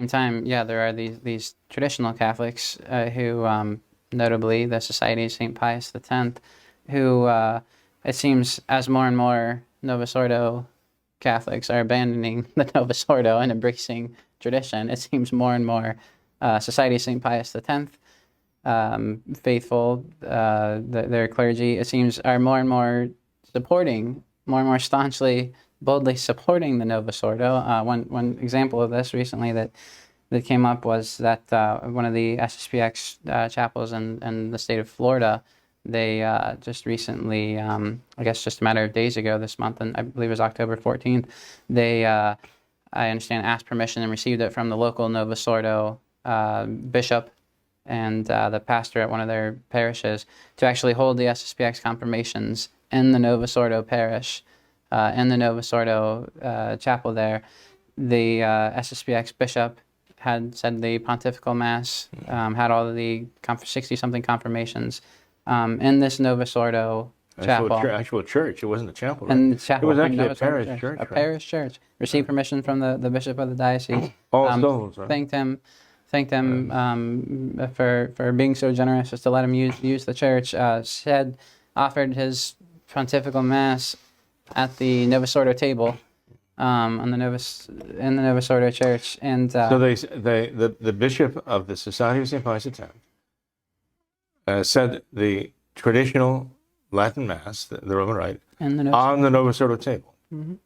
same time, yeah, there are these traditional Catholics who, notably the Society of St. Pius X, who it seems as more and more Novus Ordo Catholics are abandoning the Novus Ordo and embracing tradition, it seems more and more Society of St. Pius X faithful, their clergy, it seems, are more and more supporting, more and more staunchly, boldly supporting the Novus Ordo. One example of this recently that came up was that one of the SSPX chapels in the state of Florida, they just recently, I guess just a matter of days ago this month, and I believe it was October 14th, they, I understand, asked permission and received it from the local Novus Ordo bishop and the pastor at one of their parishes to actually hold the SSPX confirmations in the Novus Ordo parish, in the Novus Ordo chapel there. The SSPX bishop had said the pontifical mass, had all of the 60-something confirmations in this Novus Ordo chapel. Actual church. It wasn't a chapel, right? And the chapel, it was actually a parish church. A parish church. Received permission from the bishop of the diocese. All souls, right? Thanked him for being so generous as to let him use the church. Offered his pontifical mass at the Novus Ordo table, in the Novus Ordo church, and so the bishop of the Society of St. Pius X said the traditional Latin Mass, the Roman Rite, on the Novus Ordo table, in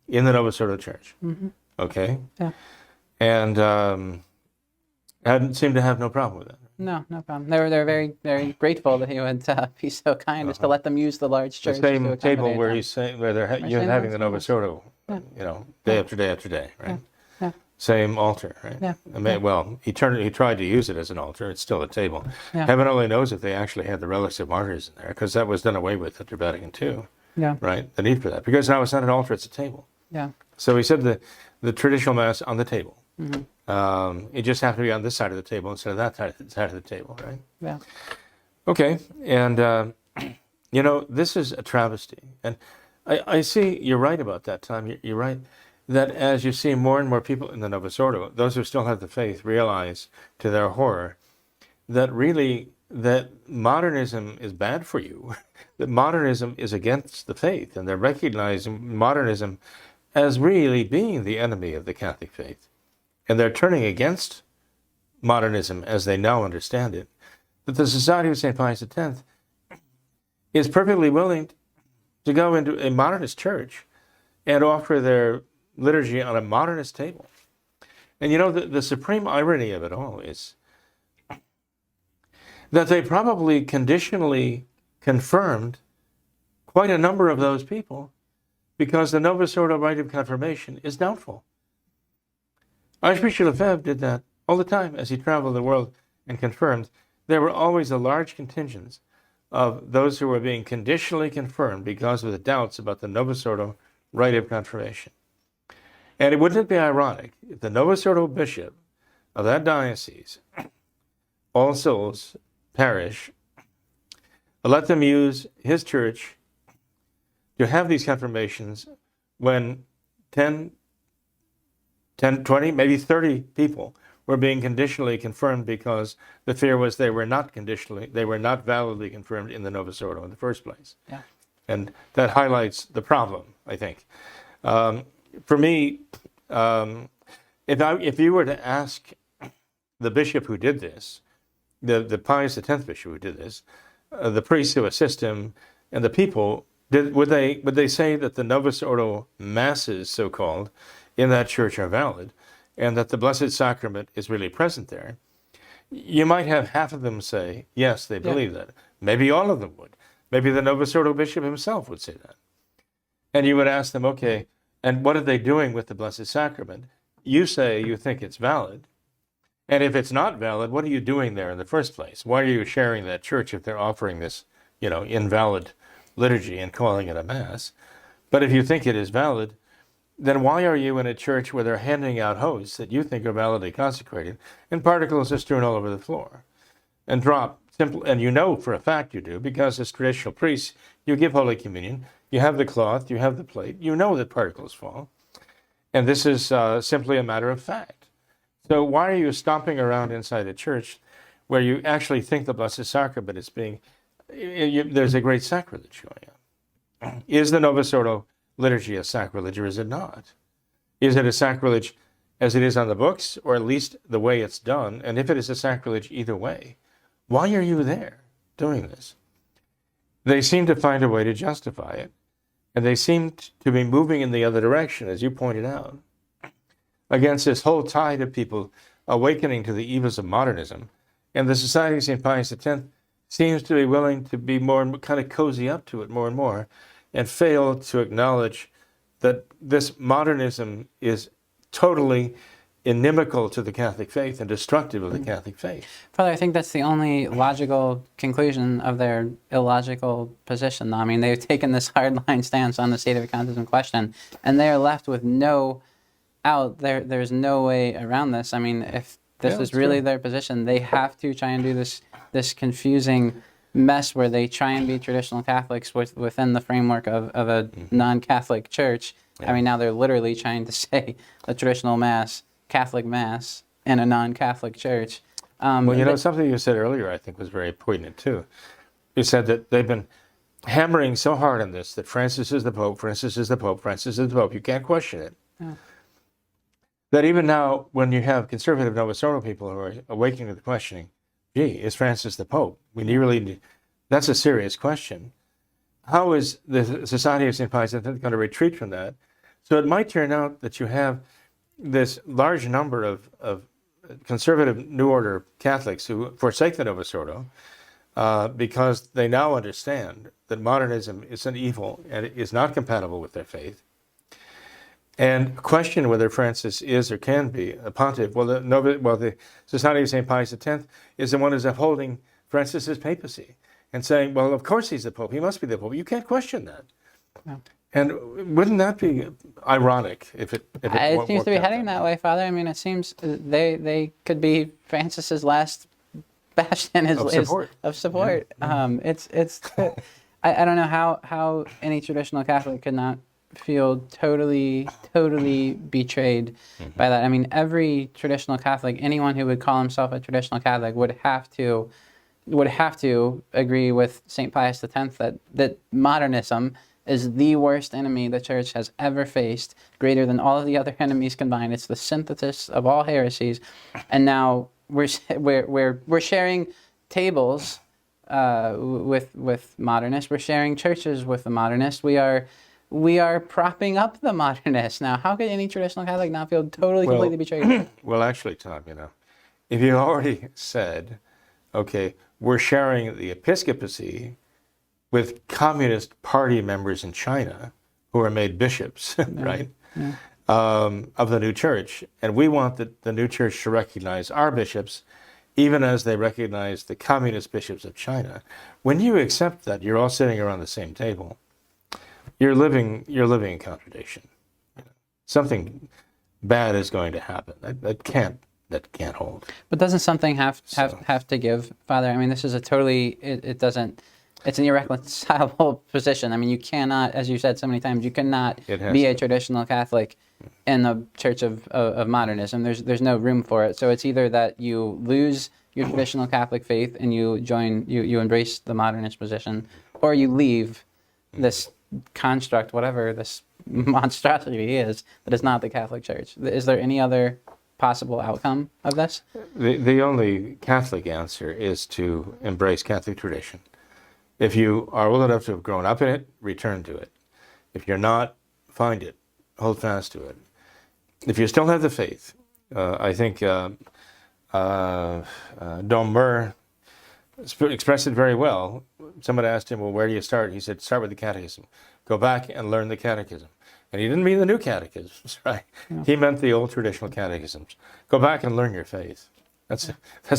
the Novus Ordo church. Okay. Yeah. And hadn't seemed to have no problem with that. No problem. They were very, very grateful that he would be so kind as to let them use the large church. The same table where he's saying where you're having the Novus Ordo, day after day after day, right? Yeah. Same altar, right? Yeah. Well, he tried to use it as an altar. It's still a table. Yeah. Heaven only knows if they actually had the relics of martyrs in there, because that was done away with after Vatican II. Yeah. Right. The need for that, because now it's not an altar; it's a table. Yeah. So he said the traditional Mass on the table. It just happened to be on this side of the table instead of that side of the table, right? Yeah. Okay, and this is a travesty, and I see you're right about that, Tom. You're right that as you see more and more people in the Novus Ordo, those who still have the faith realize to their horror that really that modernism is bad for you, that modernism is against the faith, and they're recognizing modernism as really being the enemy of the Catholic faith. And they're turning against modernism as they now understand it. That the Society of St. Pius X is perfectly willing to go into a modernist church and offer their liturgy on a modernist table. And the supreme irony of it all is that they probably conditionally confirmed quite a number of those people because the Novus Ordo rite of confirmation is doubtful. Archbishop Lefebvre did that all the time as he traveled the world and confirmed. There were always a large contingents of those who were being conditionally confirmed because of the doubts about the Novus Ordo rite of confirmation. And wouldn't it be ironic if the Novus Ordo bishop of that diocese, All Souls Parish, let them use his church to have these confirmations when 10, 20, maybe 30 people were being conditionally confirmed because the fear was they were not validly confirmed in the Novus Ordo in the first place. Yeah. And that highlights the problem, I think. For me, if you were to ask the bishop who did this, the Pius X bishop who did this, the priests who assist him, and the people, would they say that the Novus Ordo masses, so-called, in that church are valid, and that the Blessed Sacrament is really present there? You might have half of them say, yes, they believe that. Maybe all of them would. Maybe the Novus Ordo bishop himself would say that. And you would ask them, okay, and what are they doing with the Blessed Sacrament? You say you think it's valid. And if it's not valid, what are you doing there in the first place? Why are you sharing that church if they're offering this, invalid liturgy and calling it a Mass? But if you think it is valid, then why are you in a church where they're handing out hosts that you think are validly consecrated and particles are strewn all over the floor and drop simple? And you know for a fact you do, because as traditional priests, you give Holy Communion, you have the cloth, you have the plate, you know that particles fall. And this is simply a matter of fact. So why are you stomping around inside the church where you actually think the Blessed Sacrament is being, there's a great sacrilege going on. Is the Novus Ordo liturgy a sacrilege or is it not? Is it a sacrilege as it is on the books, or at least the way it's done? And if it is a sacrilege either way, why are you there doing this? They seem to find a way to justify it, and they seem to be moving in the other direction, as you pointed out, against this whole tide of people awakening to the evils of modernism. And the Society of St. Pius X seems to be willing to be more kind of cozy up to it more and more, and fail to acknowledge that this modernism is totally inimical to the Catholic faith and destructive of the Catholic faith. Father, I think that's the only logical conclusion of their illogical position. I mean, they've taken this hardline stance on the state of Ecumenism question, and they are left with no out. There's no way around this. I mean, if this is really their position, they have to try and do this confusing mess where they try and be traditional Catholics within the framework of a non-Catholic church. I mean, now they're literally trying to say a traditional Mass, Catholic Mass, in a non-Catholic church. Well, you know, something you said earlier I think was very poignant too. You said that they've been hammering so hard on this, that Francis is the Pope, Francis is the Pope, Francis is the Pope. You can't question it. Yeah. That even now, when you have conservative Novus Ordo people who are awakening to the questioning, gee, is Francis the Pope? That's a serious question. How is the Society of St. Pius X going to retreat from that? So it might turn out that you have this large number of conservative New Order Catholics who forsake the Novus Ordo because they now understand that modernism is an evil and it is not compatible with their faith, and question whether Francis is or can be a pontiff. Well, the Society of St. Pius X is the one who's upholding Francis's papacy and saying, well, of course he's the Pope. He must be the Pope. You can't question that. No. And wouldn't that be ironic if it seems to be heading that way, Father. I mean, it seems they could be Francis's last bastion of support. Mm-hmm. I don't know how any traditional Catholic could not feel totally betrayed by that. I mean, every traditional Catholic, anyone who would call himself a traditional Catholic would have to agree with St. Pius X that modernism is the worst enemy the Church has ever faced, greater than all of the other enemies combined. It's the synthesis of all heresies, and now we're sharing tables with modernists. We're sharing churches with the modernists. We are propping up the modernists. Now, how could any traditional Catholic not feel completely betrayed? Well, actually, Tom, if you already said, okay, we're sharing the episcopacy with Communist Party members in China who are made bishops, right, of the new church. And we want the new church to recognize our bishops, even as they recognize the communist bishops of China. When you accept that, you're all sitting around the same table. You're living in contradiction. Something bad is going to happen. That can't hold. But doesn't something have to give, Father? I mean, this is it's an irreconcilable position. I mean, you cannot, as you said so many times, you cannot be a traditional Catholic in the Church of Modernism. There's no room for it. So it's either that you lose your traditional Catholic faith and you embrace the modernist position, or you leave this construct, whatever this monstrosity is, that is not the Catholic Church. Is there any other possible outcome of this? The only Catholic answer is to embrace Catholic tradition. If you are old enough to have grown up in it, return to it. If you're not, find it. Hold fast to it. If you still have the faith, I think Dommer expressed it very well. Someone asked him, well, where do you start? He said, start with the catechism. Go back and learn the catechism. And he didn't mean the new catechisms, right? Yeah. He meant the old traditional catechisms. Go back and learn your faith. That's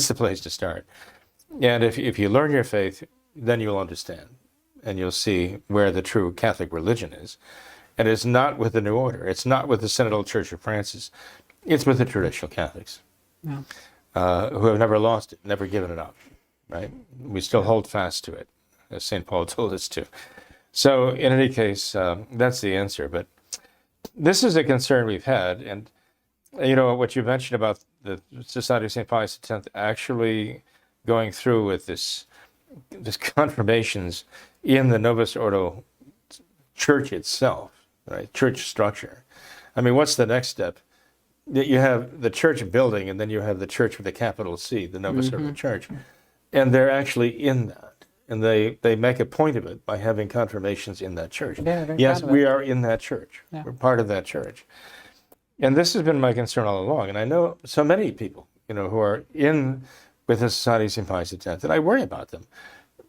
the place to start. And if you learn your faith, then you'll understand, and you'll see where the true Catholic religion is. And it's not with the New Order. It's not with the Synodal Church of Francis. It's with the traditional Catholics, who have never lost it, never given it up, right? We still hold fast to it, as St. Paul told us to. So in any case, that's the answer. But this is a concern we've had. And, what you mentioned about the Society of St. Pius X actually going through with this confirmations in the Novus Ordo church itself, right? Church structure. I mean, what's the next step? You have the church building, and then you have the church with a capital C, the Novus Ordo Church, and they're actually in that, and they make a point of it by having confirmations in that church. Yeah, yes, we are in that church. Yeah. We're part of that church, and this has been my concern all along. And I know so many people, who are in with the Society of St. Pius X, and I worry about them.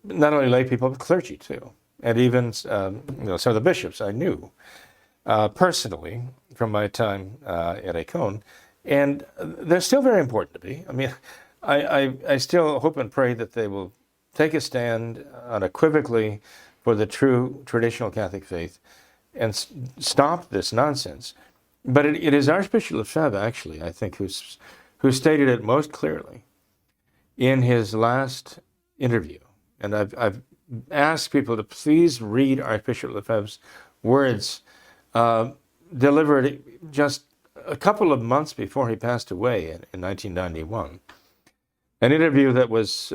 Not only lay people, but clergy too, and even some of the bishops I knew personally from my time at Econ, and they're still very important to me. I mean, I still hope and pray that they will take a stand unequivocally for the true traditional Catholic faith and stop this nonsense. But it is Archbishop Lefebvre, actually, I think, who stated it most clearly in his last interview. And I've asked people to please read Archbishop Lefebvre's words delivered just a couple of months before he passed away in 1991. An interview that was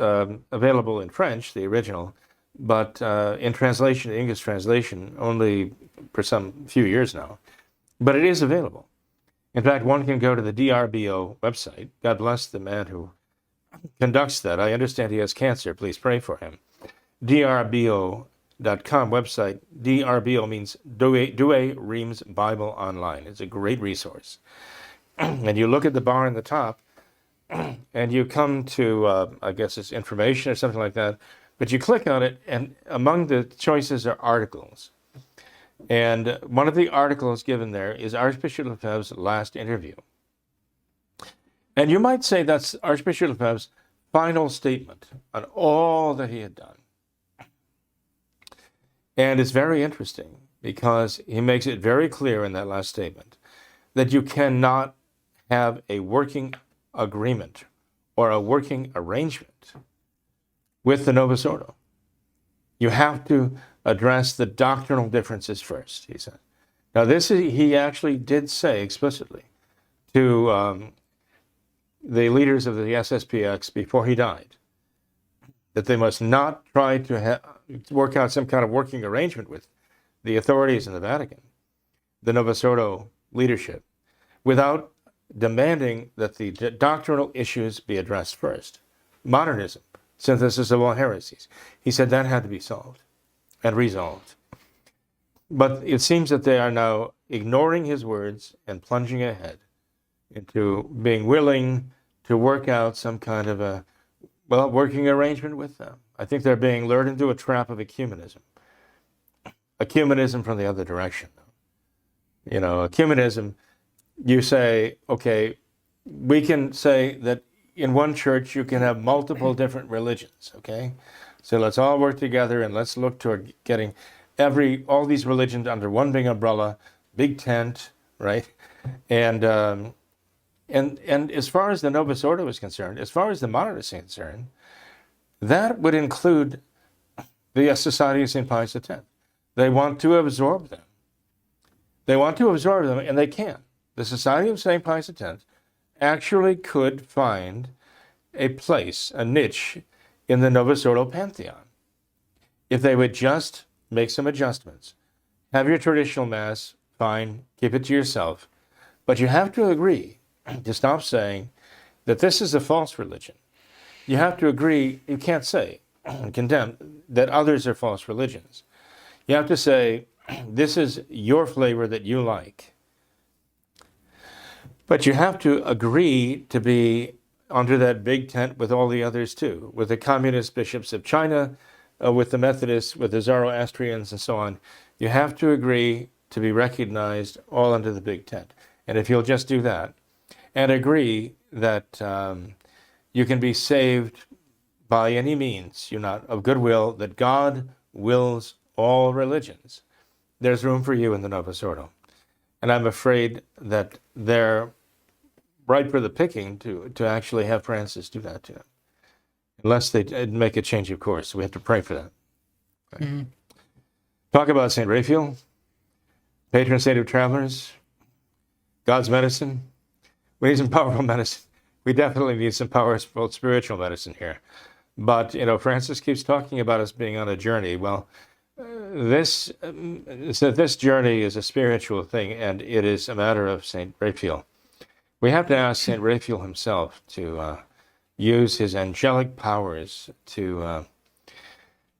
available in French, the original, but in translation, English translation, only for some few years now. But it is available. In fact, one can go to the DRBO website. God bless the man who conducts that. I understand he has cancer. Please pray for him. DRBO.com website. DRBO means Douay Rheims Bible Online. It's a great resource. And you look at the bar on the top, and you come to, I guess it's information or something like that, but you click on it, and among the choices are articles. And one of the articles given there is Archbishop Lefebvre's last interview. And you might say that's Archbishop Lefebvre's final statement on all that he had done. And it's very interesting because he makes it very clear in that last statement that you cannot have a working agreement or a working arrangement with the Novus Ordo. You have to address the doctrinal differences first, he said. Now, he actually did say explicitly to the leaders of the SSPX before he died that they must not try to work out some kind of working arrangement with the authorities in the Vatican, the Novus Ordo leadership, without demanding that the doctrinal issues be addressed first. Modernism, synthesis of all heresies. He said that had to be solved and resolved. But it seems that they are now ignoring his words and plunging ahead into being willing to work out some kind of a, working arrangement with them. I think they're being lured into a trap of ecumenism. Ecumenism from the other direction. Ecumenism, you say, okay, we can say that in one church you can have multiple different religions, okay? So let's all work together and let's look toward getting all these religions under one big umbrella, big tent, right? And as far as the Novus Ordo is concerned, as far as the Modernists are concerned, that would include the Society of St. Pius X. They want to absorb them. And they can. The Society of St. Pius X actually could find a place, a niche, in the Novus Ordo pantheon if they would just make some adjustments. Have your traditional Mass, fine, keep it to yourself, but you have to agree to stop saying that this is a false religion. You have to agree, you can't say and condemn that others are false religions. You have to say, this is your flavor that you like. But you have to agree to be under that big tent with all the others too, with the communist bishops of China, with the Methodists, with the Zoroastrians and so on. You have to agree to be recognized all under the big tent. And if you'll just do that and agree that you can be saved by any means, of goodwill, that God wills all religions, there's room for you in the Novus Ordo. And I'm afraid that they're ripe for the picking to actually have Francis do that to them. Unless they make a change of course. We have to pray for that. Okay. Mm-hmm. Talk about St. Raphael, patron saint of travelers, God's medicine. We need some powerful medicine. we definitely need some powerful spiritual medicine here. But, Francis keeps talking about us being on a journey. Well, this journey is a spiritual thing, and it is a matter of St. Raphael. We have to ask St. Raphael himself to use his angelic powers to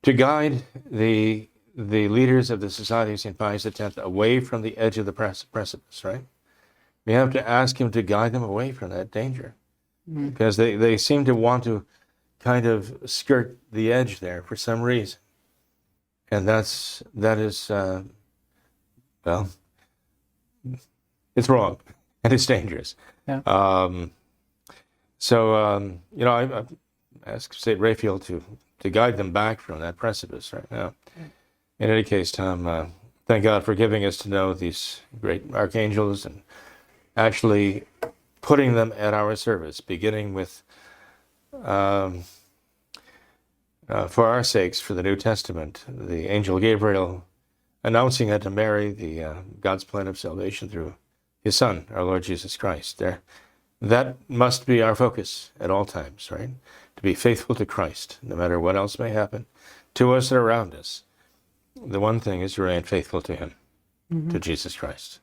guide the leaders of the Society of St. Pius X away from the edge of the precipice, right? We have to ask him to guide them away from that danger, because they seem to want to kind of skirt the edge there for some reason. And that is, well, it's wrong and it's dangerous. Yeah. I ask St. Raphael to guide them back from that precipice right now. In any case, Tom, thank God for giving us to know these great archangels and actually putting them at our service, beginning with, for our sakes, for the New Testament, the angel Gabriel announcing unto Mary God's plan of salvation through his Son, our Lord Jesus Christ. That must be our focus at all times, right? To be faithful to Christ, no matter what else may happen to us or around us. The one thing is to remain faithful to him, to Jesus Christ.